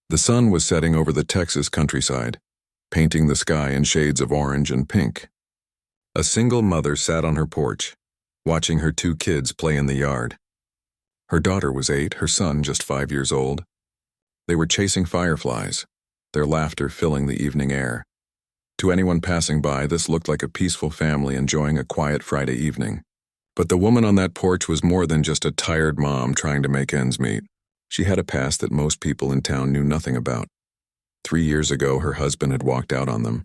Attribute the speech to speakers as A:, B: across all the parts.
A: The sun was setting over the Texas countryside, painting the sky in shades of orange and pink. A single mother sat on her porch, watching her 2 kids play in the yard. Her daughter was 8, her son just 5 years old. They were chasing fireflies, their laughter filling the evening air. To anyone passing by, this looked like a peaceful family enjoying a quiet Friday evening. But the woman on that porch was more than just a tired mom trying to make ends meet. She had a past that most people in town knew nothing about. 3 years ago, her husband had walked out on them.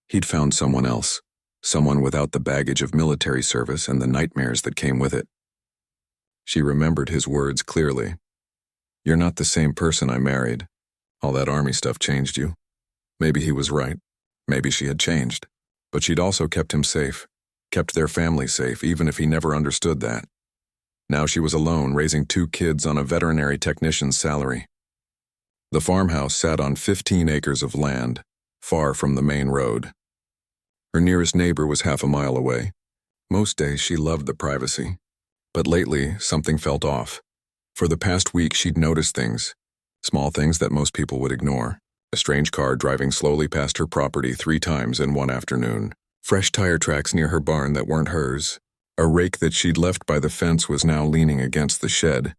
A: He'd found someone else, someone without the baggage of military service and the nightmares that came with it. She remembered his words clearly. "You're not the same person I married. All that army stuff changed you." Maybe he was right. Maybe she had changed. But she'd also kept him safe, kept their family safe, even if he never understood that. Now she was alone, raising 2 kids on a veterinary technician's salary. The farmhouse sat on 15 acres of land, far from the main road. Her nearest neighbor was half a mile away. Most days she loved the privacy. But lately, something felt off. For the past week, she'd noticed things, small things that most people would ignore. A strange car driving slowly past her property 3 times in one afternoon. Fresh tire tracks near her barn that weren't hers. A rake that she'd left by the fence was now leaning against the shed.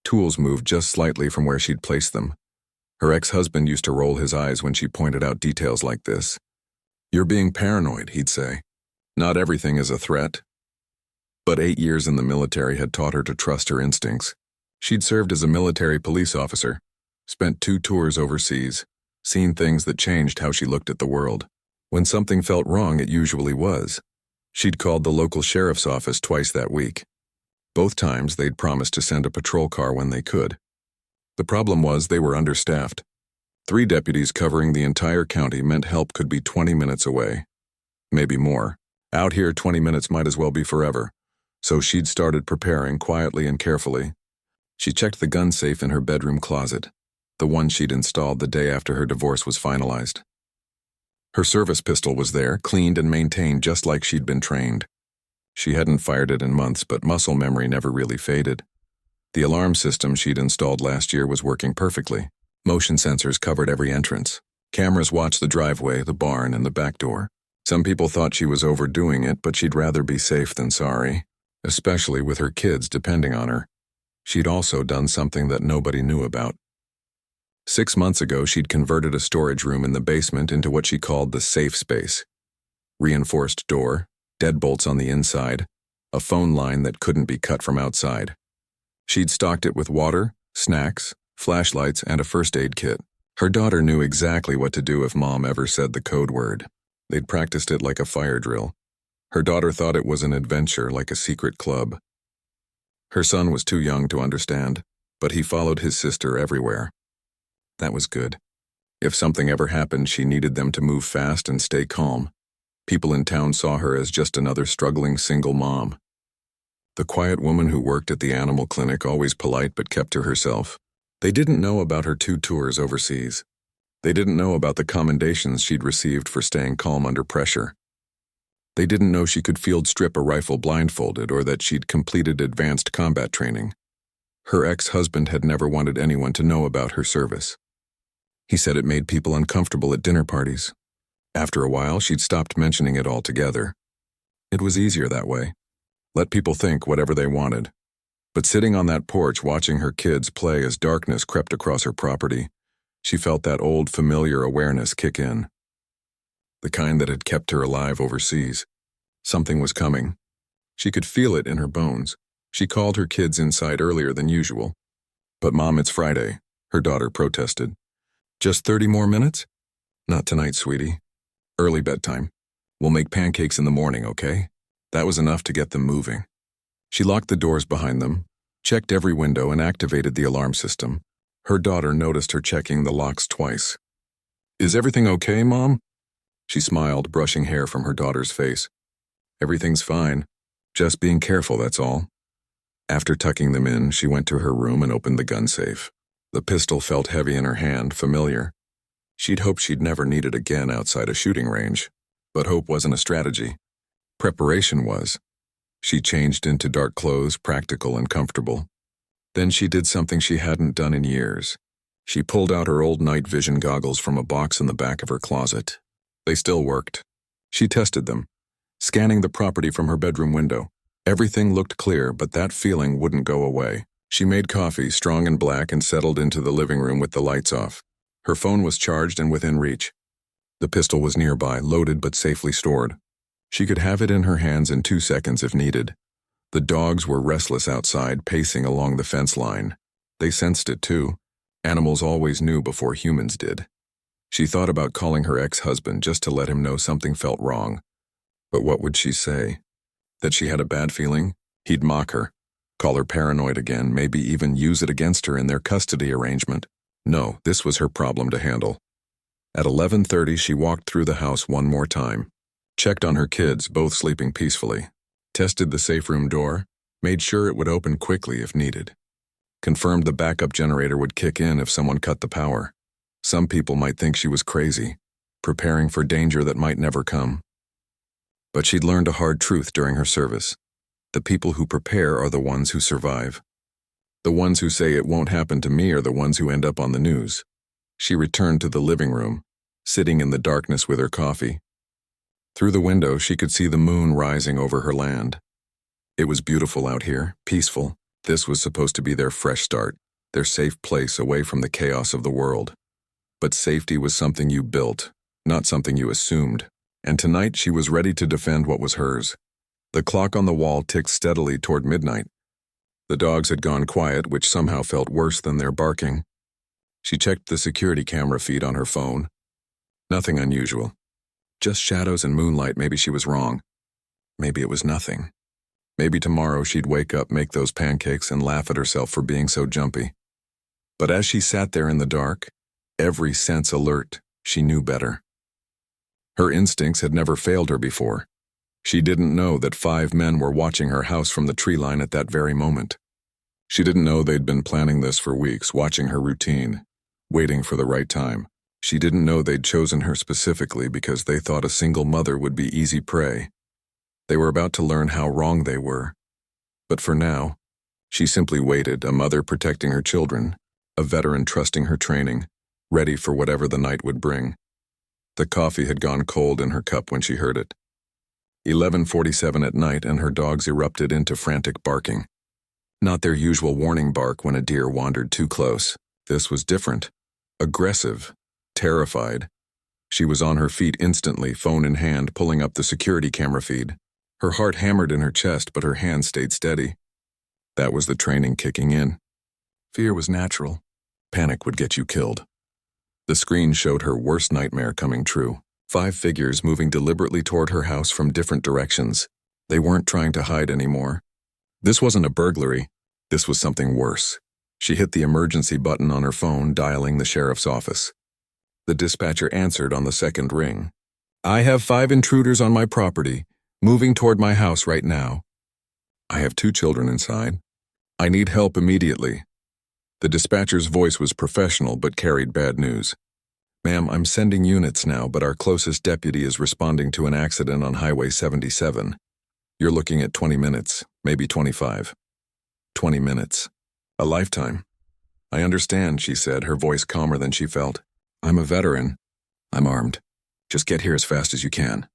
A: Tools moved just slightly from where she'd placed them. Her ex-husband used to roll his eyes when she pointed out details like this. "You're being paranoid," he'd say. "Not everything is a threat." But 8 years in the military had taught her to trust her instincts. She'd served as a military police officer, spent 2 tours overseas, seen things that changed how she looked at the world. When something felt wrong, it usually was. She'd called the local sheriff's office twice that week. Both times, they'd promised to send a patrol car when they could. The problem was they were understaffed. 3 deputies covering the entire county meant help could be 20 minutes away. Maybe more. Out here, 20 minutes might as well be forever. So she'd started preparing quietly and carefully. She checked the gun safe in her bedroom closet, the one she'd installed the day after her divorce was finalized. Her service pistol was there, cleaned and maintained just like she'd been trained. She hadn't fired it in months, but muscle memory never really faded. The alarm system she'd installed last year was working perfectly. Motion sensors covered every entrance. Cameras watched the driveway, the barn, and the back door. Some people thought she was overdoing it, but she'd rather be safe than sorry, especially with her kids depending on her. She'd also done something that nobody knew about. 6 months ago, she'd converted a storage room in the basement into what she called the safe space. Reinforced door, deadbolts on the inside, a phone line that couldn't be cut from outside. She'd stocked it with water, snacks, flashlights, and a first aid kit. Her daughter knew exactly what to do if Mom ever said the code word. They'd practiced it like a fire drill. Her daughter thought it was an adventure, like a secret club. Her son was too young to understand, but he followed his sister everywhere. That was good. If something ever happened, she needed them to move fast and stay calm. People in town saw her as just another struggling single mom. The quiet woman who worked at the animal clinic, always polite but kept to herself. They didn't know about her 2 tours overseas. They didn't know about the commendations she'd received for staying calm under pressure. They didn't know she could field strip a rifle blindfolded or that she'd completed advanced combat training. Her ex-husband had never wanted anyone to know about her service. He said it made people uncomfortable at dinner parties. After a while, she'd stopped mentioning it altogether. It was easier that way. Let people think whatever they wanted. But sitting on that porch watching her kids play as darkness crept across her property, she felt that old familiar awareness kick in. The kind that had kept her alive overseas. Something was coming. She could feel it in her bones. She called her kids inside earlier than usual. "But Mom, it's Friday," her daughter protested. "Just 30 more minutes?" "Not tonight, sweetie. Early bedtime. We'll make pancakes in the morning, okay?" That was enough to get them moving. She locked the doors behind them, checked every window, and activated the alarm system. Her daughter noticed her checking the locks twice. "Is everything okay, Mom?" She smiled, brushing hair from her daughter's face. "Everything's fine. Just being careful, that's all." After tucking them in, she went to her room and opened the gun safe. The pistol felt heavy in her hand, familiar. She'd hoped she'd never need it again outside a shooting range. But hope wasn't a strategy. Preparation was. She changed into dark clothes, practical and comfortable. Then she did something she hadn't done in years. She pulled out her old night vision goggles from a box in the back of her closet. They still worked. She tested them, scanning the property from her bedroom window. Everything looked clear, but that feeling wouldn't go away. She made coffee, strong and black, and settled into the living room with the lights off. Her phone was charged and within reach. The pistol was nearby, loaded but safely stored. She could have it in her hands in 2 seconds if needed. The dogs were restless outside, pacing along the fence line. They sensed it too. Animals always knew before humans did. She thought about calling her ex-husband just to let him know something felt wrong. But what would she say? That she had a bad feeling? He'd mock her, call her paranoid again, maybe even use it against her in their custody arrangement. No, this was her problem to handle. At 11:30, she walked through the house one more time, checked on her kids, both sleeping peacefully, tested the safe room door, made sure it would open quickly if needed, confirmed the backup generator would kick in if someone cut the power. Some people might think she was crazy, preparing for danger that might never come. But she'd learned a hard truth during her service. The people who prepare are the ones who survive. The ones who say it won't happen to me are the ones who end up on the news. She returned to the living room, sitting in the darkness with her coffee. Through the window, she could see the moon rising over her land. It was beautiful out here, peaceful. This was supposed to be their fresh start, their safe place away from the chaos of the world. But safety was something you built, not something you assumed. And tonight she was ready to defend what was hers. The clock on the wall ticked steadily toward midnight. The dogs had gone quiet, which somehow felt worse than their barking. She checked the security camera feed on her phone. Nothing unusual. Just shadows and moonlight. Maybe she was wrong. Maybe it was nothing. Maybe tomorrow she'd wake up, make those pancakes, and laugh at herself for being so jumpy. But as she sat there in the dark, every sense alert, she knew better. Her instincts had never failed her before. She didn't know that 5 men were watching her house from the tree line at that very moment. She didn't know they'd been planning this for weeks, watching her routine, waiting for the right time. She didn't know they'd chosen her specifically because they thought a single mother would be easy prey. They were about to learn how wrong they were. But for now, she simply waited, a mother protecting her children, a veteran trusting her training, ready for whatever the night would bring. The coffee had gone cold in her cup when she heard it. 11:47 at night, and her dogs erupted into frantic barking. Not their usual warning bark when a deer wandered too close. This was different. Aggressive. Terrified. She was on her feet instantly, phone in hand, pulling up the security camera feed. Her heart hammered in her chest, but her hands stayed steady. That was the training kicking in. Fear was natural. Panic would get you killed. The screen showed her worst nightmare coming true. 5 figures moving deliberately toward her house from different directions. They weren't trying to hide anymore. This wasn't a burglary. This was something worse. She hit the emergency button on her phone, dialing the sheriff's office. The dispatcher answered on the second ring. "I have 5 intruders on my property, moving toward my house right now. I have 2 children inside. I need help immediately." The dispatcher's voice was professional but carried bad news. "Ma'am, I'm sending units now, but our closest deputy is responding to an accident on Highway 77. You're looking at 20 minutes, maybe 25. 20 minutes. A lifetime." "I understand," she said, her voice calmer than she felt. "I'm a veteran. I'm armed. Just get here as fast as you can."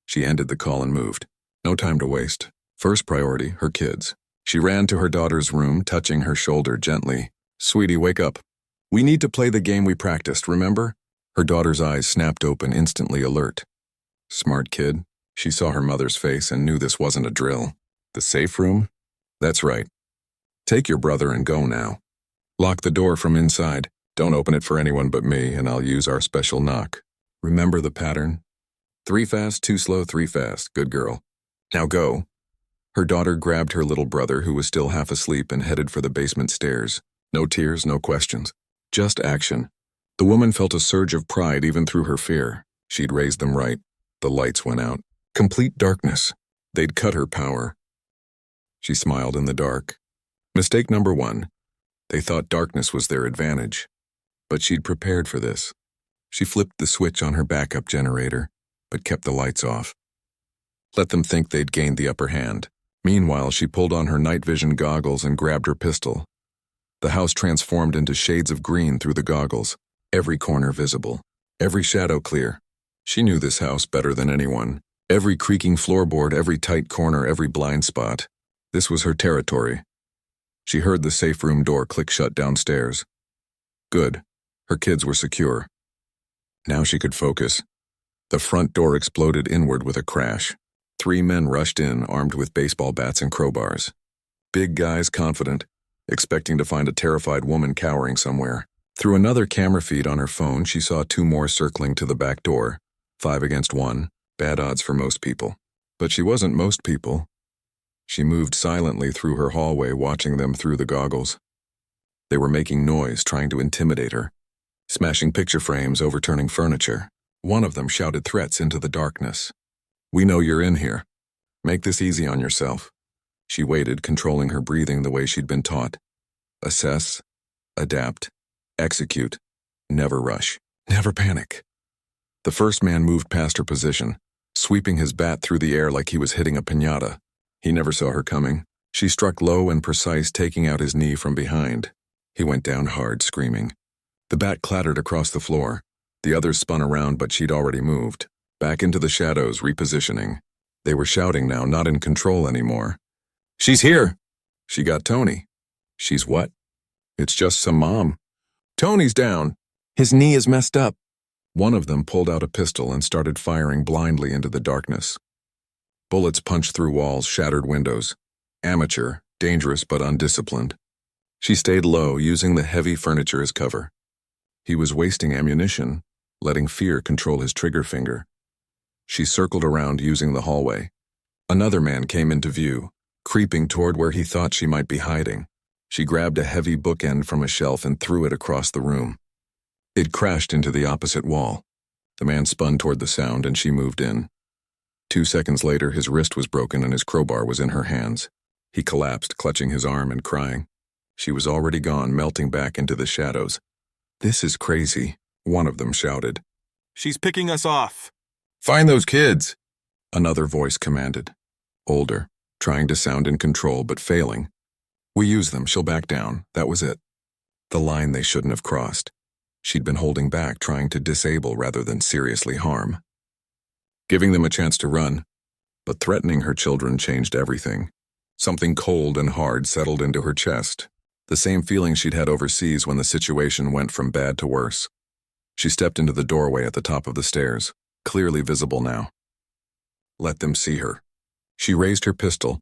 A: She ended the call and moved. No time to waste. First priority, her kids. She ran to her daughter's room, touching her shoulder gently. "Sweetie, wake up. We need to play the game we practiced, remember?" Her daughter's eyes snapped open, instantly alert. Smart kid. She saw her mother's face and knew this wasn't a drill. The safe room? That's right. Take your brother and go now. Lock the door from inside. Don't open it for anyone but me, and I'll use our special knock. Remember the pattern? 3 fast, 2 slow, 3 fast. Good girl. Now go." Her daughter grabbed her little brother, who was still half asleep, and headed for the basement stairs. No tears, no questions. Just action. The woman felt a surge of pride even through her fear. She'd raised them right. The lights went out. Complete darkness. They'd cut her power. She smiled in the dark. Mistake number 1. They thought darkness was their advantage. But she'd prepared for this. She flipped the switch on her backup generator, but kept the lights off. Let them think they'd gained the upper hand. Meanwhile, she pulled on her night vision goggles and grabbed her pistol. The house transformed into shades of green through the goggles, every corner visible, every shadow clear. She knew this house better than anyone. Every creaking floorboard, every tight corner, every blind spot. This was her territory. She heard the safe room door click shut downstairs. Good. Her kids were secure. Now she could focus. The front door exploded inward with a crash. 3 men rushed in, armed with baseball bats and crowbars. Big guys, confident, expecting to find a terrified woman cowering somewhere. Through another camera feed on her phone, she saw 2 more circling to the back door. 5 against 1, bad odds for most people. But she wasn't most people. She moved silently through her hallway, watching them through the goggles. They were making noise, trying to intimidate her, smashing picture frames, overturning furniture. One of them shouted threats into the darkness. "We know you're in here. Make this easy on yourself." She waited, controlling her breathing the way she'd been taught. Assess, adapt, execute, never rush, never panic. The first man moved past her position, sweeping his bat through the air like he was hitting a piñata. He never saw her coming. She struck low and precise, taking out his knee from behind. He went down hard, screaming. The bat clattered across the floor. The others spun around, but she'd already moved. Back into the shadows, repositioning. They were shouting now, not in control anymore. "She's here!" She got Tony. "She's what?" "It's just some mom." "Tony's down. His knee is messed up." One of them pulled out a pistol and started firing blindly into the darkness. Bullets punched through walls, shattered windows. Amateur, dangerous but undisciplined. She stayed low, using the heavy furniture as cover. He was wasting ammunition, letting fear control his trigger finger. She circled around, using the hallway. Another man came into view, creeping toward where he thought she might be hiding. She grabbed a heavy bookend from a shelf and threw it across the room. It crashed into the opposite wall. The man spun toward the sound, and she moved in. 2 seconds later, his wrist was broken and his crowbar was in her hands. He collapsed, clutching his arm and crying. She was already gone, melting back into the shadows. "This is crazy," one of them shouted.
B: "She's picking us off."
A: "Find those kids," another voice commanded. Older, trying to sound in control but failing. "We use them, she'll back down." That was it. The line they shouldn't have crossed. She'd been holding back, trying to disable rather than seriously harm. Giving them a chance to run, but threatening her children changed everything. Something cold and hard settled into her chest. The same feeling she'd had overseas when the situation went from bad to worse. She stepped into the doorway at the top of the stairs, clearly visible now. Let them see her. She raised her pistol,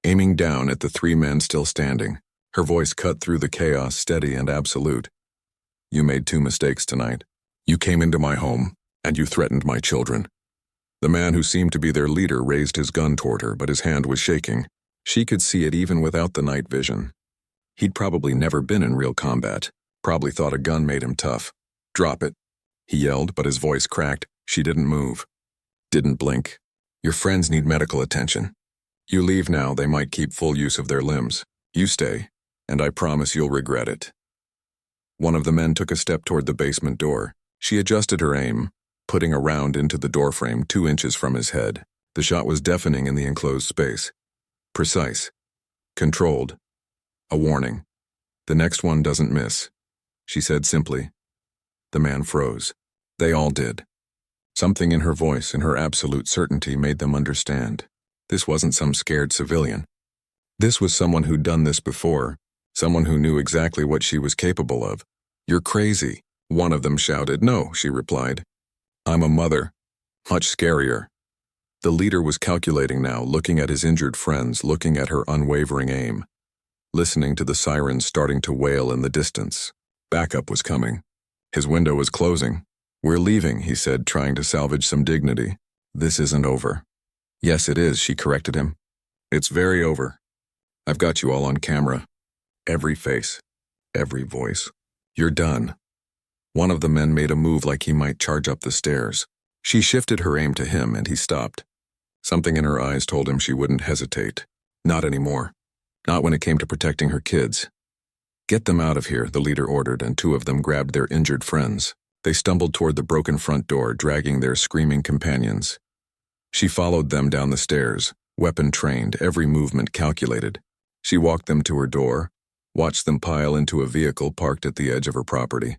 A: aiming down at the 3 men still standing. Her voice cut through the chaos, steady and absolute. "You made 2 mistakes tonight. You came into my home, and you threatened my children." The man who seemed to be their leader raised his gun toward her, but his hand was shaking. She could see it even without the night vision. He'd probably never been in real combat, probably thought a gun made him tough. "Drop it," he yelled, but his voice cracked. She didn't move. Didn't blink. "Your friends need medical attention. You leave now, they might keep full use of their limbs. You stay, and I promise you'll regret it." One of the men took a step toward the basement door. She adjusted her aim, putting a round into the doorframe 2 inches from his head. The shot was deafening in the enclosed space. Precise. Controlled. A warning. "The next one doesn't miss," she said simply. The man froze. They all did. Something in her voice, in her absolute certainty, made them understand. This wasn't some scared civilian. This was someone who'd done this before, someone who knew exactly what she was capable of. "You're crazy," one of them shouted. "No," she replied. "I'm a mother. Much scarier." The leader was calculating now, looking at his injured friends, looking at her unwavering aim, listening to the sirens starting to wail in the distance. Backup was coming. His window was closing. "We're leaving," he said, trying to salvage some dignity. "This isn't over." "Yes, it is," she corrected him. "It's very over. I've got you all on camera. Every face, every voice. You're done." One of the men made a move like he might charge up the stairs. She shifted her aim to him, and he stopped. Something in her eyes told him she wouldn't hesitate. Not anymore. Not when it came to protecting her kids. "Get them out of here," the leader ordered, and 2 of them grabbed their injured friends. They stumbled toward the broken front door, dragging their screaming companions. She followed them down the stairs, weapon trained, every movement calculated. She walked them to her door, watched them pile into a vehicle parked at the edge of her property.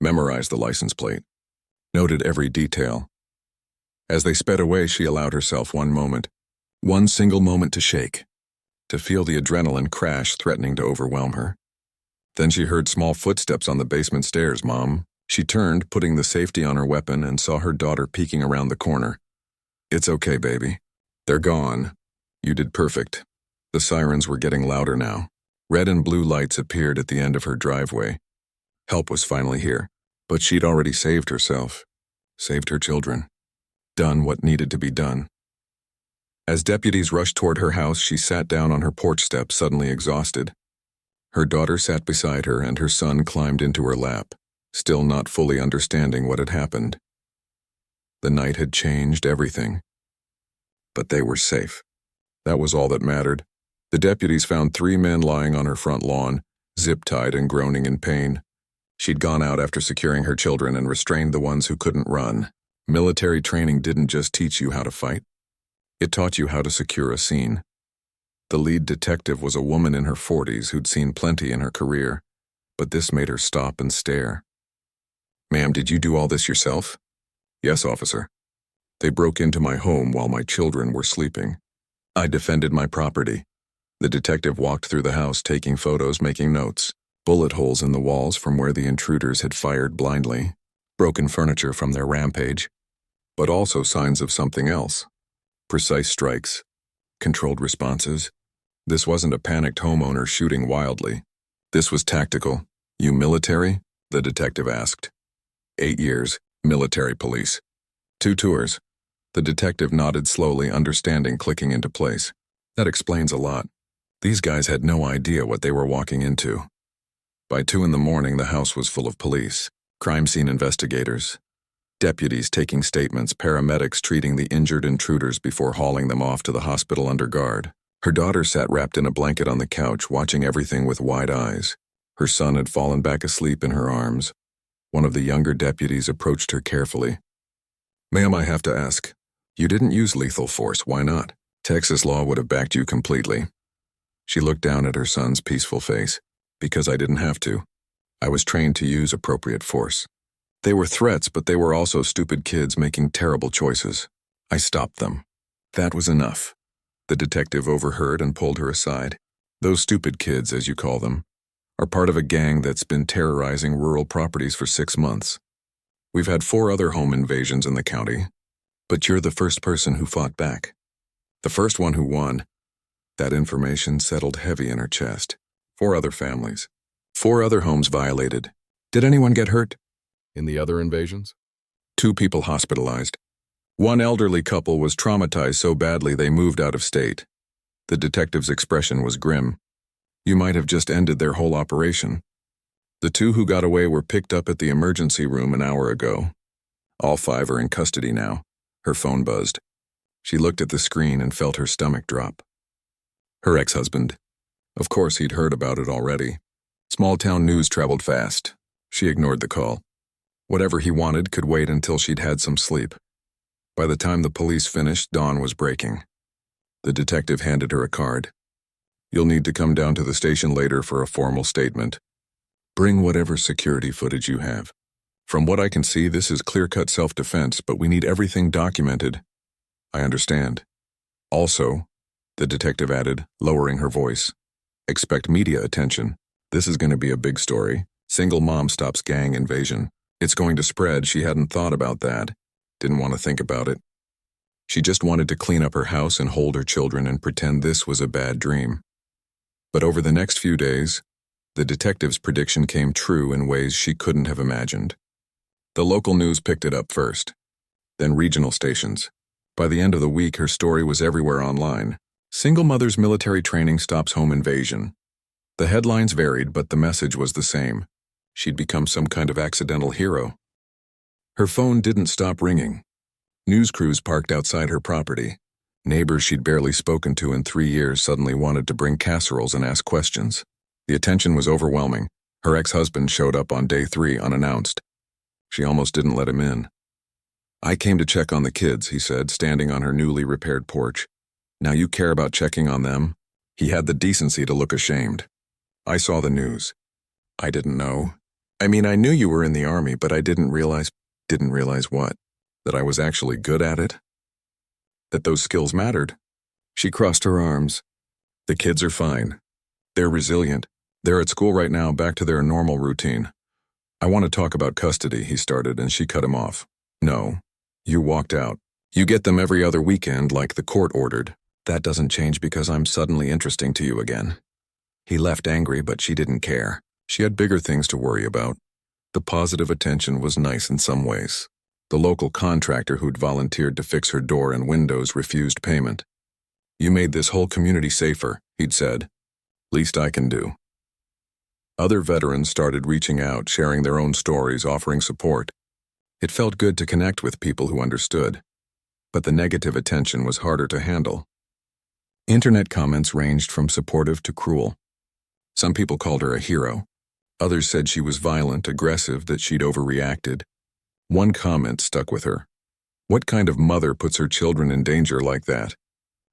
A: Memorized the license plate. Noted every detail. As they sped away, she allowed herself one single moment to shake, to feel the adrenaline crash threatening to overwhelm her. Then she heard small footsteps on the basement stairs. Mom. She turned, putting the safety on her weapon, and saw her daughter peeking around the corner. It's okay, baby. They're gone. You did perfect. The sirens were getting louder now. Red and blue lights appeared at the end of her driveway. Help was finally here, but she'd already saved herself, saved her children, done what needed to be done. As deputies rushed toward her house, she sat down on her porch step, suddenly exhausted. Her daughter sat beside her, and her son climbed into her lap, still not fully understanding what had happened. The night had changed everything. But they were safe. That was all that mattered. The deputies found 3 men lying on her front lawn, zip-tied and groaning in pain. She'd gone out after securing her children and restrained the ones who couldn't run. Military training didn't just teach you how to fight. It taught you how to secure a scene. The lead detective was a woman in her 40s who'd seen plenty in her career, but this made her stop and stare. Ma'am, did you do all this yourself? Yes, officer. They broke into my home while my children were sleeping. I defended my property. The detective walked through the house, taking photos, making notes. Bullet holes in the walls from where the intruders had fired blindly. Broken furniture from their rampage. But also signs of something else. Precise strikes. Controlled responses. This wasn't a panicked homeowner shooting wildly. This was tactical. You military? The detective asked. 8 years, military police. 2 tours. The detective nodded slowly, understanding clicking into place. That explains a lot. These guys had no idea what they were walking into. By 2 a.m, the house was full of police, crime scene investigators, deputies taking statements, paramedics treating the injured intruders before hauling them off to the hospital under guard. Her daughter sat wrapped in a blanket on the couch, watching everything with wide eyes. Her son had fallen back asleep in her arms. One of the younger deputies approached her carefully. Ma'am, I have to ask. You didn't use lethal force, why not? Texas law would have backed you completely. She looked down at her son's peaceful face. Because I didn't have to. I was trained to use appropriate force. They were threats, but they were also stupid kids making terrible choices. I stopped them. That was enough. The detective overheard and pulled her aside. Those stupid kids, as you call them, are part of a gang that's been terrorizing rural properties for 6 months. We've had 4 other home invasions in the county, but you're the first person who fought back. The first one who won. That information settled heavy in her chest. 4 other families. 4 other homes violated. Did anyone get hurt? In the other invasions? 2 people hospitalized. 1 elderly couple was traumatized so badly they moved out of state. The detective's expression was grim. You might have just ended their whole operation. The 2 who got away were picked up at the emergency room an hour ago. All 5 are in custody now. Her phone buzzed. She looked at the screen and felt her stomach drop. Her ex-husband. Of course, he'd heard about it already. Small-town news traveled fast. She ignored the call. Whatever he wanted could wait until she'd had some sleep. By the time the police finished, dawn was breaking. The detective handed her a card. You'll need to come down to the station later for a formal statement. Bring whatever security footage you have. From what I can see, this is clear-cut self-defense, but we need everything documented. I understand. Also, the detective added, lowering her voice, expect media attention. This is going to be a big story. Single mom stops gang invasion. It's going to spread. She hadn't thought about that. Didn't want to think about it. She just wanted to clean up her house and hold her children and pretend this was a bad dream. But over the next few days, the detective's prediction came true in ways she couldn't have imagined. The local news picked it up first, then regional stations. By the end of the week, her story was everywhere online. Single mother's military training stops home invasion. The headlines varied, but the message was the same. She'd become some kind of accidental hero. Her phone didn't stop ringing. News crews parked outside her property. Neighbors she'd barely spoken to in 3 years suddenly wanted to bring casseroles and ask questions. The attention was overwhelming. Her ex-husband showed up on day 3 unannounced. She almost didn't let him in. I came to check on the kids, he said, standing on her newly repaired porch. Now you care about checking on them? He had the decency to look ashamed. I saw the news. I didn't know. I mean, I knew you were in the army, but I didn't realize what? That I was actually good at it? That those skills mattered? She crossed her arms. The kids are fine. They're resilient. They're at school right now, back to their normal routine. I want to talk about custody, he started, and she cut him off. No. You walked out. You get them every other weekend like the court ordered. That doesn't change because I'm suddenly interesting to you again. He left angry, but she didn't care. She had bigger things to worry about. The positive attention was nice in some ways. The local contractor who'd volunteered to fix her door and windows refused payment. You made this whole community safer, he'd said. Least I can do. Other veterans started reaching out, sharing their own stories, offering support. It felt good to connect with people who understood. But the negative attention was harder to handle. Internet comments ranged from supportive to cruel. Some people called her a hero. Others said she was violent, aggressive, that she'd overreacted. One comment stuck with her. What kind of mother puts her children in danger like that?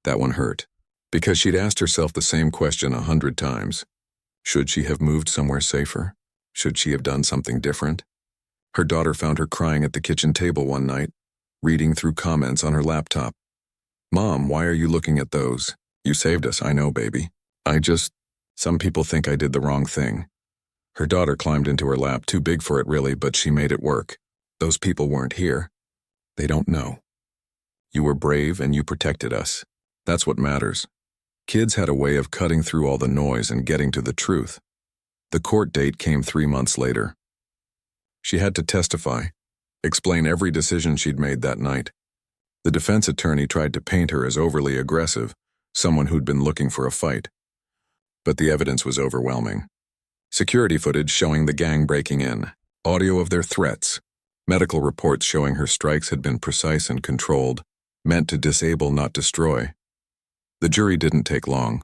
A: That one hurt. Because she'd asked herself the same question 100 times. Should she have moved somewhere safer? Should she have done something different? Her daughter found her crying at the kitchen table one night, reading through comments on her laptop. Mom, why are you looking at those? You saved us, I know, baby. Some people think I did the wrong thing. Her daughter climbed into her lap, too big for it really, but she made it work. Those people weren't here. They don't know. You were brave and you protected us. That's what matters. Kids had a way of cutting through all the noise and getting to the truth. The court date came 3 months later. She had to testify, explain every decision she'd made that night. The defense attorney tried to paint her as overly aggressive, someone who'd been looking for a fight. But the evidence was overwhelming. Security footage showing the gang breaking in, audio of their threats, medical reports showing her strikes had been precise and controlled, meant to disable, not destroy. The jury didn't take long.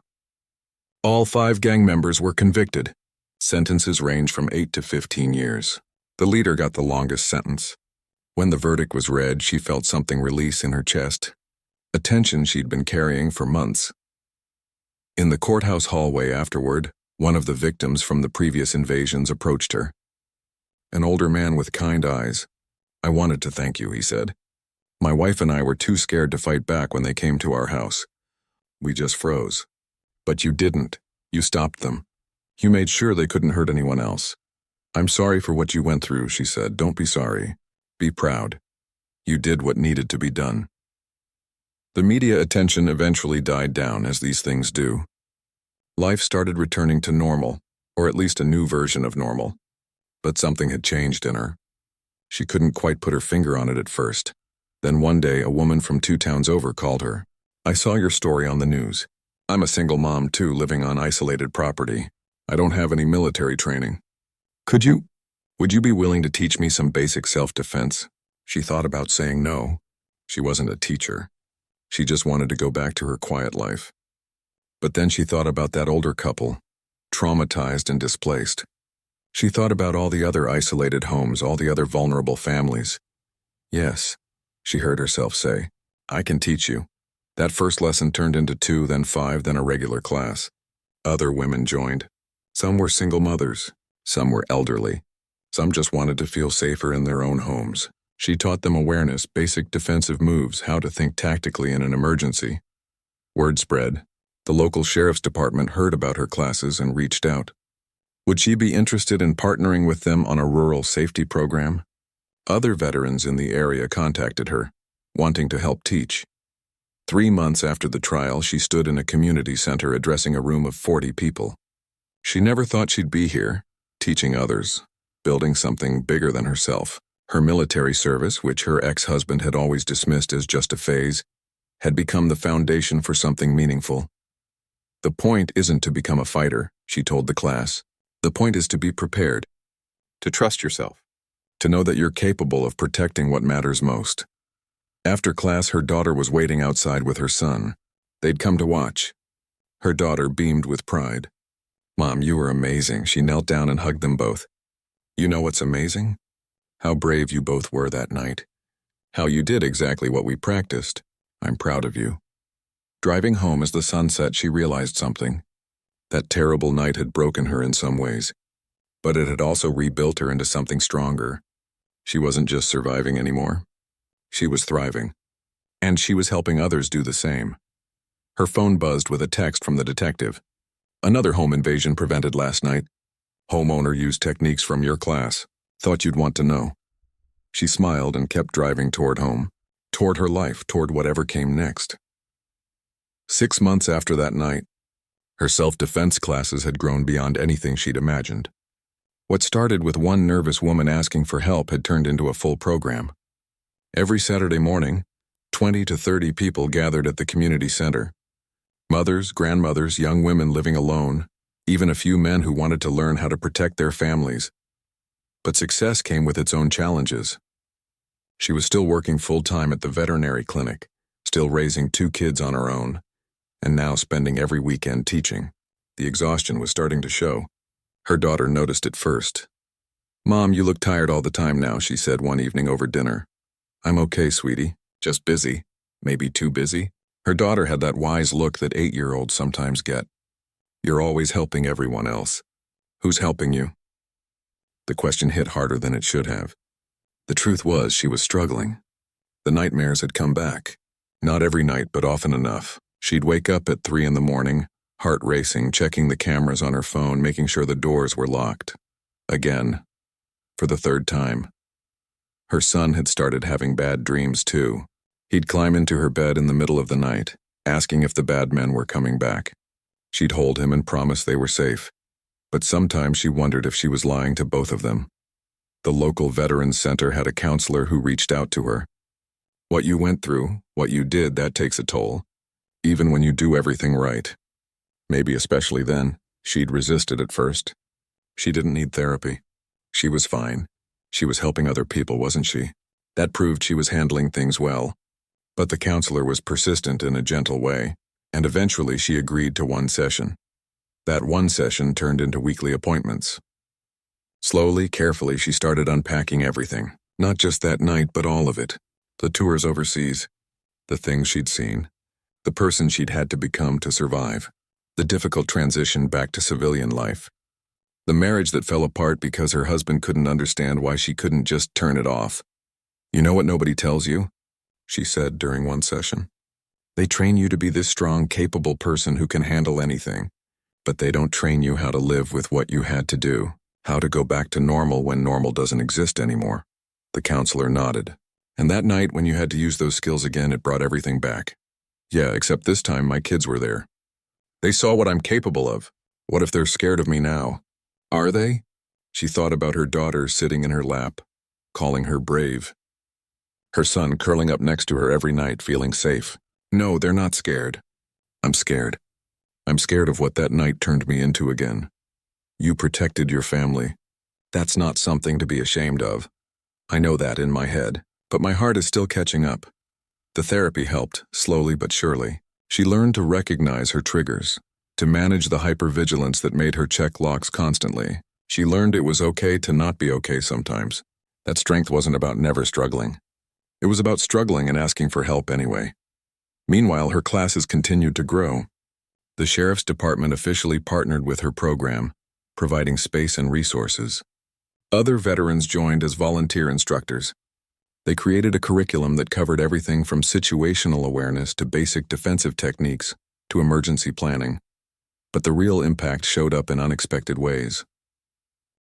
A: All 5 gang members were convicted. Sentences range from 8 to 15 years. The leader got the longest sentence. When the verdict was read, she felt something release in her chest, a tension she'd been carrying for months. In the courthouse hallway afterward, one of the victims from the previous invasions approached her. An older man with kind eyes. I wanted to thank you, he said. My wife and I were too scared to fight back when they came to our house. We just froze. But you didn't. You stopped them. You made sure they couldn't hurt anyone else. I'm sorry for what you went through, she said. Don't be sorry. Be proud. You did what needed to be done. The media attention eventually died down, as these things do. Life started returning to normal, or at least a new version of normal. But something had changed in her. She couldn't quite put her finger on it at first. Then one day, a woman from 2 towns over called her. I saw your story on the news. I'm a single mom too, living on isolated property. I don't have any military training. Would you be willing to teach me some basic self-defense? She thought about saying no. She wasn't a teacher. She just wanted to go back to her quiet life. But then she thought about that older couple, traumatized and displaced. She thought about all the other isolated homes, all the other vulnerable families. Yes, she heard herself say, I can teach you. That first lesson turned into 2, then 5, then a regular class. Other women joined. Some were single mothers. Some were elderly. Some just wanted to feel safer in their own homes. She taught them awareness, basic defensive moves, how to think tactically in an emergency. Word spread. The local sheriff's department heard about her classes and reached out. Would she be interested in partnering with them on a rural safety program? Other veterans in the area contacted her, wanting to help teach. 3 months after the trial, she stood in a community center addressing a room of 40 people. She never thought she'd be here, teaching others, building something bigger than herself. Her military service, which her ex-husband had always dismissed as just a phase, had become the foundation for something meaningful. The point isn't to become a fighter, she told the class. The point is to be prepared. To trust yourself. To know that you're capable of protecting what matters most. After class, her daughter was waiting outside with her son. They'd come to watch. Her daughter beamed with pride. Mom, you were amazing. She knelt down and hugged them both. You know what's amazing? How brave you both were that night. How you did exactly what we practiced. I'm proud of you. Driving home as the sun set, she realized something. That terrible night had broken her in some ways, but it had also rebuilt her into something stronger. She wasn't just surviving anymore. She was thriving. And she was helping others do the same. Her phone buzzed with a text from the detective. Another home invasion prevented last night. Homeowner used techniques from your class. Thought you'd want to know. She smiled and kept driving toward home, toward her life, toward whatever came next. 6 months after that night, her self-defense classes had grown beyond anything she'd imagined. What started with one nervous woman asking for help had turned into a full program. Every Saturday morning, 20 to 30 people gathered at the community center. Mothers, grandmothers, young women living alone, even a few men who wanted to learn how to protect their families. But success came with its own challenges. She was still working full-time at the veterinary clinic, still raising 2 kids on her own, and now spending every weekend teaching. The exhaustion was starting to show. Her daughter noticed it first. "Mom, you look tired all the time now," she said one evening over dinner. "I'm okay, sweetie. Just busy. Maybe too busy." Her daughter had that wise look that 8-year-olds sometimes get. "You're always helping everyone else. Who's helping you?" The question hit harder than it should have. The truth was she was struggling. The nightmares had come back. Not every night, but often enough. She'd wake up at 3 in the morning, heart racing, checking the cameras on her phone, making sure the doors were locked. Again. For the 3rd time. Her son had started having bad dreams too. He'd climb into her bed in the middle of the night, asking if the bad men were coming back. She'd hold him and promise they were safe. But sometimes she wondered if she was lying to both of them. The local veterans center had a counselor who reached out to her. "What you went through, what you did, that takes a toll. Even when you do everything right." Maybe especially then, she'd resisted at first. She didn't need therapy. She was fine. She was helping other people, wasn't she? That proved she was handling things well. But the counselor was persistent in a gentle way, and eventually she agreed to one session. That one session turned into weekly appointments. Slowly, carefully, she started unpacking everything. Not just that night, but all of it. The tours overseas, the things she'd seen, the person she'd had to become to survive, the difficult transition back to civilian life, the marriage that fell apart because her husband couldn't understand why she couldn't just turn it off. "You know what nobody tells you?" she said during one session. "They train you to be this strong, capable person who can handle anything. But they don't train you how to live with what you had to do, how to go back to normal when normal doesn't exist anymore." The counselor nodded. "And that night when you had to use those skills again, it brought everything back." "Yeah, except this time my kids were there. They saw what I'm capable of. What if they're scared of me now? Are they?" She thought about her daughter sitting in her lap, calling her brave. Her son curling up next to her every night, feeling safe. "No, they're not scared. I'm scared. I'm scared of what that night turned me into again." You protected your family. That's not something to be ashamed of. I know that in my head, but my heart is still catching up. The therapy helped, slowly but surely. She learned to recognize her triggers, to manage the hypervigilance that made her check locks constantly. She learned it was okay to not be okay sometimes. That strength wasn't about never struggling. It was about struggling and asking for help anyway. Meanwhile, her classes continued to grow. The sheriff's department officially partnered with her program, providing space and resources. Other veterans joined as volunteer instructors. They created a curriculum that covered everything from situational awareness to basic defensive techniques to emergency planning. But the real impact showed up in unexpected ways.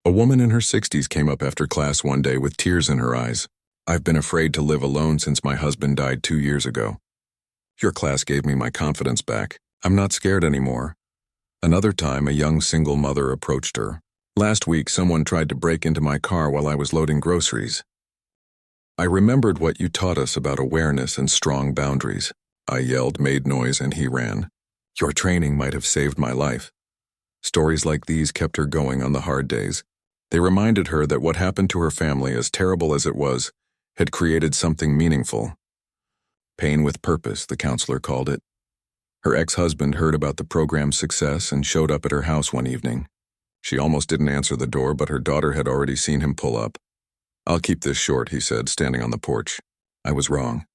A: A woman in her 60s came up after class one day with tears in her eyes. "I've been afraid to live alone since my husband died 2 years ago. Your class gave me my confidence back. I'm not scared anymore." Another time, a young single mother approached her. "Last week, someone tried to break into my car while I was loading groceries. I remembered what you taught us about awareness and strong boundaries." I yelled, made noise, and he ran. "Your training might have saved my life." Stories like these kept her going on the hard days. They reminded her that what happened to her family, as terrible as it was, had created something meaningful. Pain with purpose, the counselor called it. Her ex-husband heard about the program's success and showed up at her house one evening. She almost didn't answer the door, but her daughter had already seen him pull up. "I'll keep this short," he said, standing on the porch. "I was wrong.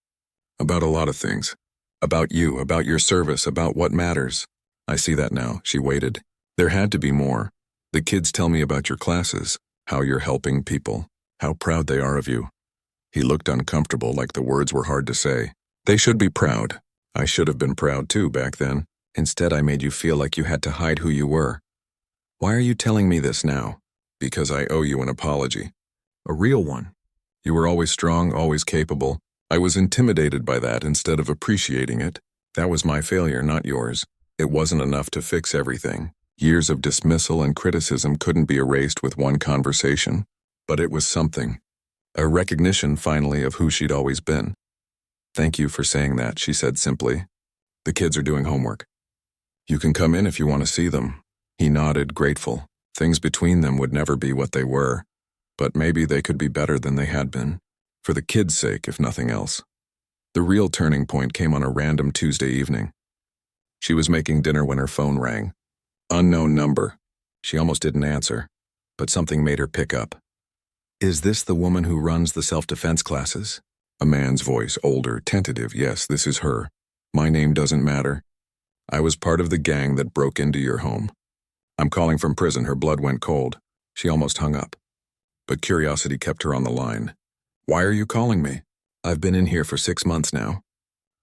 A: About a lot of things. About you, about your service, about what matters. I see that now." She waited. There had to be more. The kids tell me about your classes, how you're helping people, how proud they are of you. He looked uncomfortable, like the words were hard to say. They should be proud. I should have been proud too back then. Instead, I made you feel like you had to hide who you were. Why are you telling me this now? Because I owe you an apology. A real one. You were always strong, always capable. I was intimidated by that instead of appreciating it. That was my failure, not yours. It wasn't enough to fix everything. Years of dismissal and criticism couldn't be erased with one conversation. But it was something. A recognition, finally, of who she'd always been. Thank you for saying that, she said simply. The kids are doing homework. You can come in if you want to see them. He nodded, grateful. Things between them would never be what they were. But maybe they could be better than they had been. For the kids' sake, if nothing else. The real turning point came on a random Tuesday evening. She was making dinner when her phone rang. Unknown number. She almost didn't answer, but something made her pick up. Is this the woman who runs the self-defense classes? A man's voice, older, tentative. Yes, this is her. My name doesn't matter. I was part of the gang that broke into your home. I'm calling from prison. Her blood went cold. She almost hung up. But curiosity kept her on the line. Why are you calling me? I've been in here for 6 months now.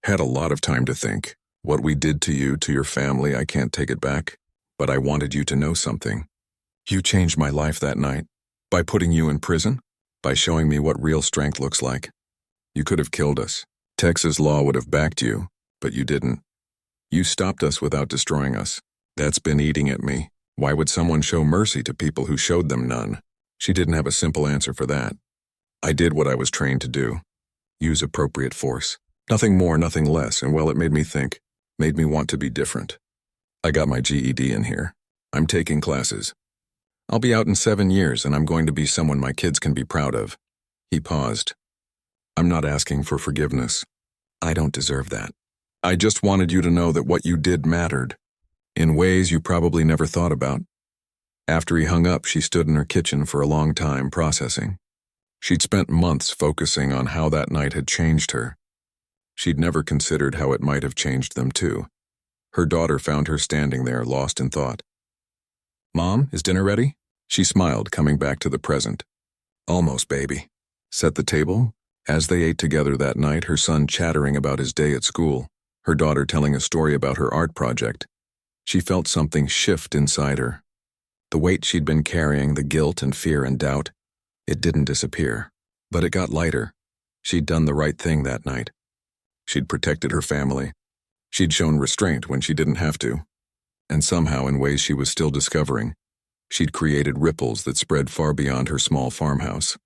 A: Had a lot of time to think. What we did to you, to your family, I can't take it back. But I wanted you to know something. You changed my life that night. By putting you in prison? By showing me what real strength looks like. You could have killed us. Texas law would have backed you, but you didn't. You stopped us without destroying us. That's been eating at me. Why would someone show mercy to people who showed them none? She didn't have a simple answer for that. I did what I was trained to do. Use appropriate force. Nothing more, nothing less, and well, it made me think. Made me want to be different. I got my GED in here. I'm taking classes. I'll be out in 7 years, and I'm going to be someone my kids can be proud of. He paused. I'm not asking for forgiveness. I don't deserve that. I just wanted you to know that what you did mattered. In ways you probably never thought about. After he hung up, she stood in her kitchen for a long time, processing. She'd spent months focusing on how that night had changed her. She'd never considered how it might have changed them too. Her daughter found her standing there, lost in thought. Mom, is dinner ready? She smiled, coming back to the present. Almost, baby. Set the table. As they ate together that night, her son chattering about his day at school, her daughter telling a story about her art project, she felt something shift inside her. The weight she'd been carrying, the guilt and fear and doubt, it didn't disappear, but it got lighter. She'd done the right thing that night. She'd protected her family. She'd shown restraint when she didn't have to. And somehow, in ways she was still discovering, she'd created ripples that spread far beyond her small farmhouse.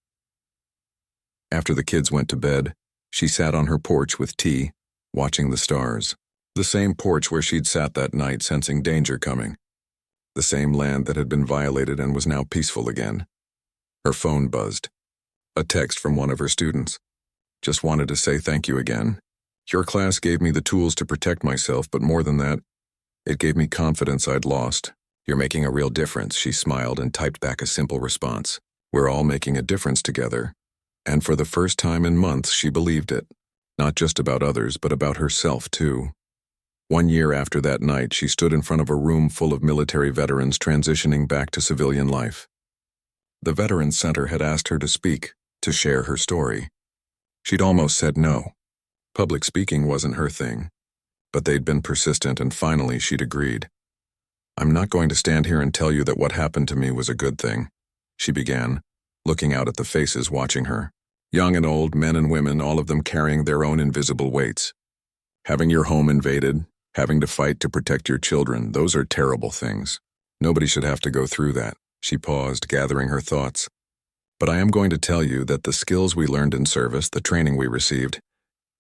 A: After the kids went to bed, she sat on her porch with tea, watching the stars. The same porch where she'd sat that night, sensing danger coming. The same land that had been violated and was now peaceful again. Her phone buzzed. A text from one of her students. Just wanted to say thank you again. Your class gave me the tools to protect myself, but more than that, it gave me confidence I'd lost. You're making a real difference, she smiled and typed back a simple response. We're all making a difference together. And for the first time in months, she believed it. Not just about others, but about herself, too. 1 year after that night, she stood in front of a room full of military veterans transitioning back to civilian life. The Veterans Center had asked her to speak, to share her story. She'd almost said no. Public speaking wasn't her thing. But they'd been persistent, and finally she'd agreed. I'm not going to stand here and tell you that what happened to me was a good thing, she began, looking out at the faces watching her. Young and old, men and women, all of them carrying their own invisible weights. Having your home invaded, having to fight to protect your children, those are terrible things. Nobody should have to go through that. She paused, gathering her thoughts. But I am going to tell you that the skills we learned in service, the training we received,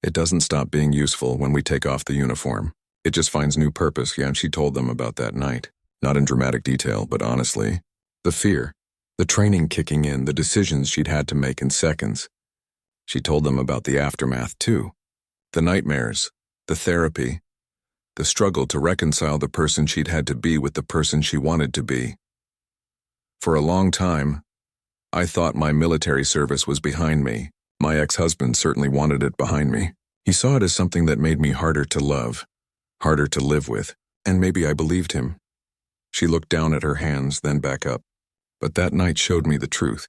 A: it doesn't stop being useful when we take off the uniform. It just finds new purpose, and she told them about that night. Not in dramatic detail, but honestly. The fear, the training kicking in, the decisions she'd had to make in seconds. She told them about the aftermath, too. The nightmares, the therapy, the struggle to reconcile the person she'd had to be with the person she wanted to be. For a long time, I thought my military service was behind me. My ex-husband certainly wanted it behind me. He saw it as something that made me harder to love, harder to live with, and maybe I believed him. She looked down at her hands, then back up. But that night showed me the truth.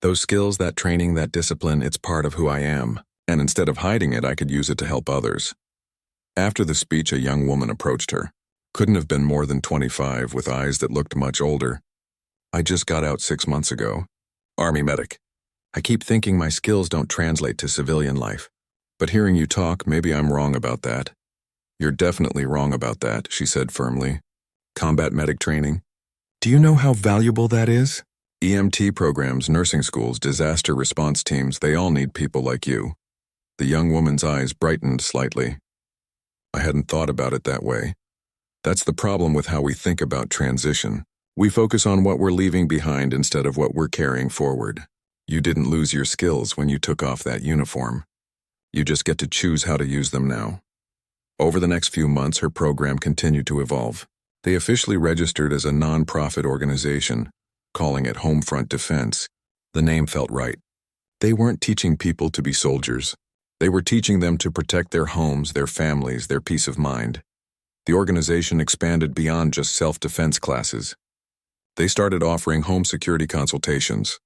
A: Those skills, that training, that discipline, it's part of who I am. And instead of hiding it, I could use it to help others. After the speech, a young woman approached her. Couldn't have been more than 25, with eyes that looked much older. I just got out 6 months ago. Army medic. I keep thinking my skills don't translate to civilian life. But hearing you talk, maybe I'm wrong about that. You're definitely wrong about that, she said firmly. Combat medic training. Do you know how valuable that is? EMT programs, nursing schools, disaster response teams, they all need people like you. The young woman's eyes brightened slightly. I hadn't thought about it that way. That's the problem with how we think about transition. We focus on what we're leaving behind instead of what we're carrying forward. You didn't lose your skills when you took off that uniform. You just get to choose how to use them now. Over the next few months, her program continued to evolve. They officially registered as a non-profit organization, calling it Homefront Defense. The name felt right. They weren't teaching people to be soldiers. They were teaching them to protect their homes, their families, their peace of mind. The organization expanded beyond just self-defense classes. They started offering home security consultations,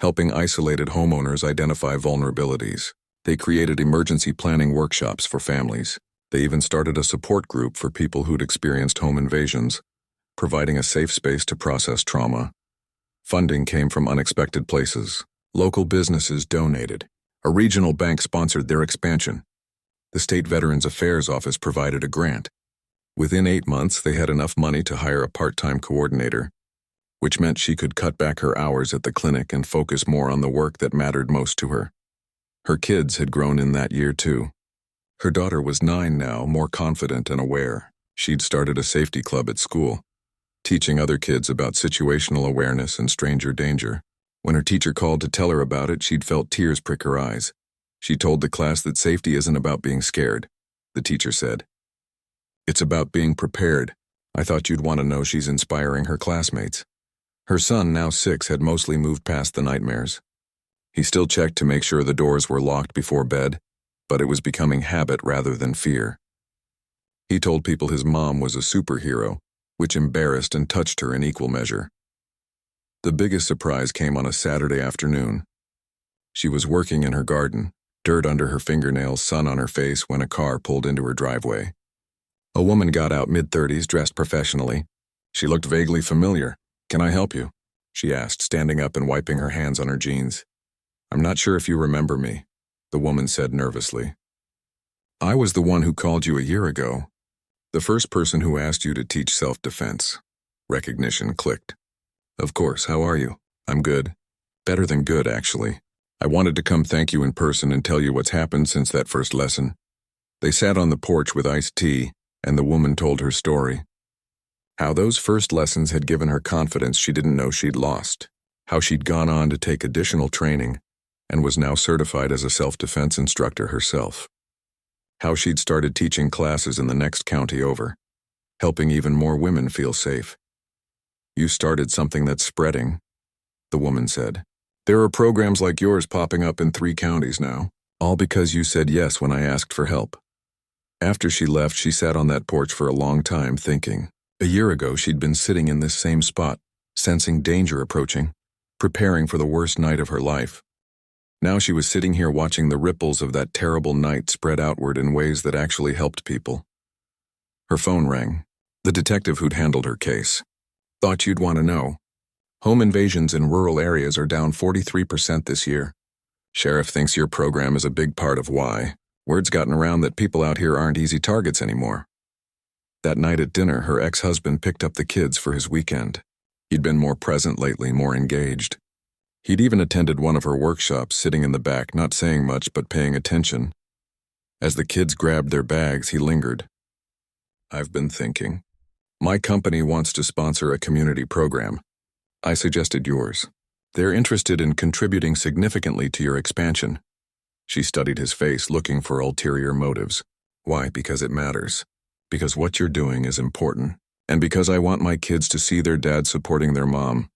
A: helping isolated homeowners identify vulnerabilities. They created emergency planning workshops for families. They even started a support group for people who'd experienced home invasions, providing a safe space to process trauma. Funding came from unexpected places. Local businesses donated. A regional bank sponsored their expansion. The State Veterans Affairs Office provided a grant. Within 8 months, they had enough money to hire a part-time coordinator, which meant she could cut back her hours at the clinic and focus more on the work that mattered most to her. Her kids had grown in that year too. Her daughter was 9 now, more confident and aware. She'd started a safety club at school, teaching other kids about situational awareness and stranger danger. When her teacher called to tell her about it, she'd felt tears prick her eyes. She told the class that safety isn't about being scared, the teacher said. It's about being prepared. I thought you'd want to know she's inspiring her classmates. Her son, now 6, had mostly moved past the nightmares. He still checked to make sure the doors were locked before bed, but it was becoming habit rather than fear. He told people his mom was a superhero, which embarrassed and touched her in equal measure. The biggest surprise came on a Saturday afternoon. She was working in her garden, dirt under her fingernails, sun on her face, when a car pulled into her driveway. A woman got out, mid-30s, dressed professionally. She looked vaguely familiar. "Can I help you?" she asked, standing up and wiping her hands on her jeans. "I'm not sure if you remember me," the woman said nervously. "I was the one who called you a year ago. The first person who asked you to teach self-defense." Recognition clicked. "Of course, how are you?" "I'm good. Better than good, actually. I wanted to come thank you in person and tell you what's happened since that first lesson." They sat on the porch with iced tea, and the woman told her story. How those first lessons had given her confidence she didn't know she'd lost. How she'd gone on to take additional training and was now certified as a self-defense instructor herself. How she'd started teaching classes in the next county over, helping even more women feel safe. "You started something that's spreading," the woman said. "There are programs like yours popping up in 3 counties now, all because you said yes when I asked for help." After she left, she sat on that porch for a long time thinking. A year ago, she'd been sitting in this same spot, sensing danger approaching, preparing for the worst night of her life. Now she was sitting here watching the ripples of that terrible night spread outward in ways that actually helped people. Her phone rang. The detective who'd handled her case. "Thought you'd want to know. Home invasions in rural areas are down 43% this year. Sheriff thinks your program is a big part of why. Word's gotten around that people out here aren't easy targets anymore." That night at dinner, her ex-husband picked up the kids for his weekend. He'd been more present lately, more engaged. He'd even attended one of her workshops, sitting in the back, not saying much but paying attention. As the kids grabbed their bags, he lingered. "I've been thinking. My company wants to sponsor a community program. I suggested yours. They're interested in contributing significantly to your expansion." She studied his face, looking for ulterior motives. "Why? Because it matters. Because what you're doing is important. And because I want my kids to see their dad supporting their mom,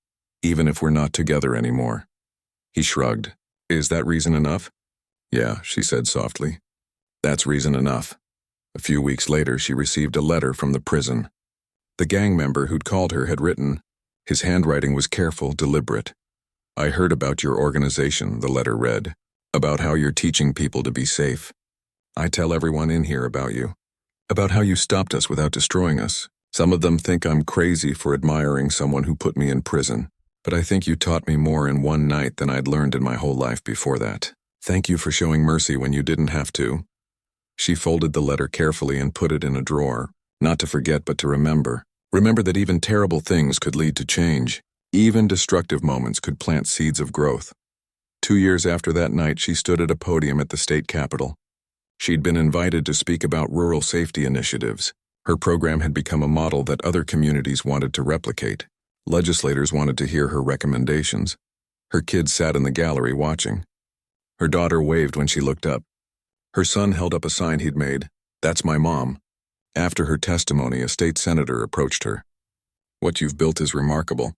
A: even if we're not together anymore." He shrugged. "Is that reason enough?" "Yeah," she said softly. "That's reason enough." A few weeks later, she received a letter from the prison. The gang member who'd called her had written. His handwriting was careful, deliberate. "I heard about your organization," the letter read, "about how you're teaching people to be safe. I tell everyone in here about you, about how you stopped us without destroying us. Some of them think I'm crazy for admiring someone who put me in prison, but I think you taught me more in one night than I'd learned in my whole life before that. Thank you for showing mercy when you didn't have to." She folded the letter carefully and put it in a drawer, not to forget but to remember. Remember that even terrible things could lead to change. Even destructive moments could plant seeds of growth. 2 years after that night, she stood at a podium at the state capitol. She'd been invited to speak about rural safety initiatives. Her program had become a model that other communities wanted to replicate. Legislators wanted to hear her recommendations. Her kids sat in the gallery watching. Her daughter waved when she looked up. Her son held up a sign he'd made. "That's my mom." After her testimony, a state senator approached her. "What you've built is remarkable.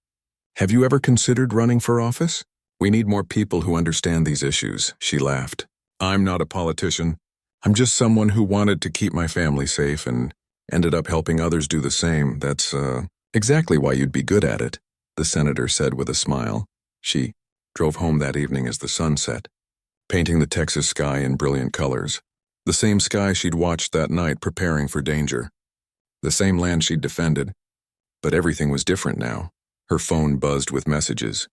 A: Have you ever considered running for office? We need more people who understand these issues," she laughed. "I'm not a politician. I'm just someone who wanted to keep my family safe and ended up helping others do the same. That's, exactly why you'd be good at it," the senator said with a smile. She drove home that evening as the sun set, painting the Texas sky in brilliant colors. The same sky she'd watched that night preparing for danger. The same land she'd defended. But everything was different now. Her phone buzzed with messages.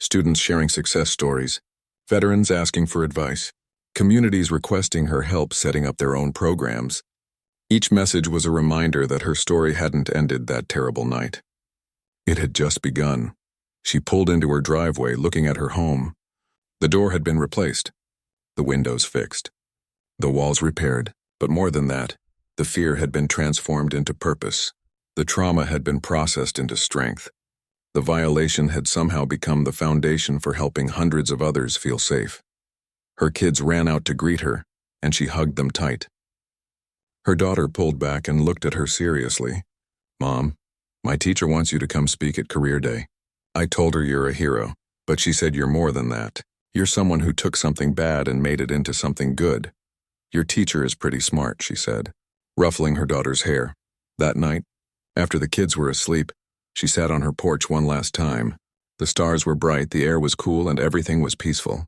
A: Students sharing success stories. Veterans asking for advice. Communities requesting her help setting up their own programs. Each message was a reminder that her story hadn't ended that terrible night. It had just begun. She pulled into her driveway, looking at her home. The door had been replaced. The windows fixed. The walls repaired. But more than that, the fear had been transformed into purpose. The trauma had been processed into strength. The violation had somehow become the foundation for helping hundreds of others feel safe. Her kids ran out to greet her, and she hugged them tight. Her daughter pulled back and looked at her seriously. "Mom, my teacher wants you to come speak at Career Day. I told her you're a hero, but she said you're more than that. You're someone who took something bad and made it into something good. Your teacher is pretty smart," she said, ruffling her daughter's hair. That night, after the kids were asleep, she sat on her porch one last time. The stars were bright, the air was cool, and everything was peaceful.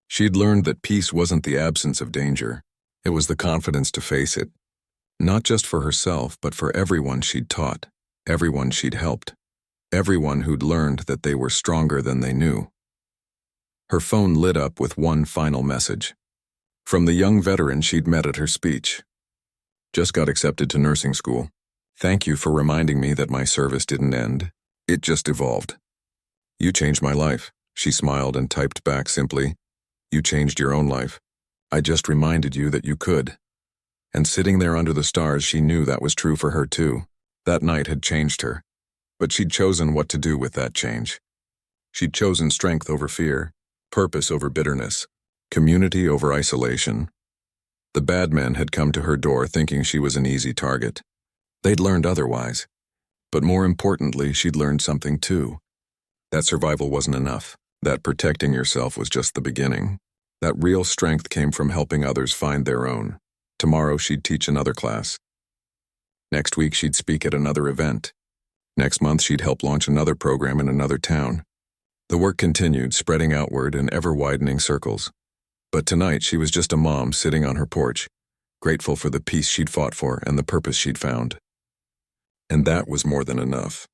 A: She'd learned that peace wasn't the absence of danger. It was the confidence to face it. Not just for herself, but for everyone she'd taught, everyone she'd helped, everyone who'd learned that they were stronger than they knew. Her phone lit up with one final message. From the young veteran she'd met at her speech. "Just got accepted to nursing school. Thank you for reminding me that my service didn't end. It just evolved. You changed my life." She smiled and typed back simply, "You changed your own life. I just reminded you that you could." And sitting there under the stars, she knew that was true for her too. That night had changed her. But she'd chosen what to do with that change. She'd chosen strength over fear, purpose over bitterness, community over isolation. The bad men had come to her door thinking she was an easy target. They'd learned otherwise. But more importantly, she'd learned something too. That survival wasn't enough. That protecting yourself was just the beginning. That real strength came from helping others find their own. Tomorrow she'd teach another class. Next week she'd speak at another event. Next month she'd help launch another program in another town. The work continued, spreading outward in ever-widening circles. But tonight she was just a mom sitting on her porch, grateful for the peace she'd fought for and the purpose she'd found. And that was more than enough.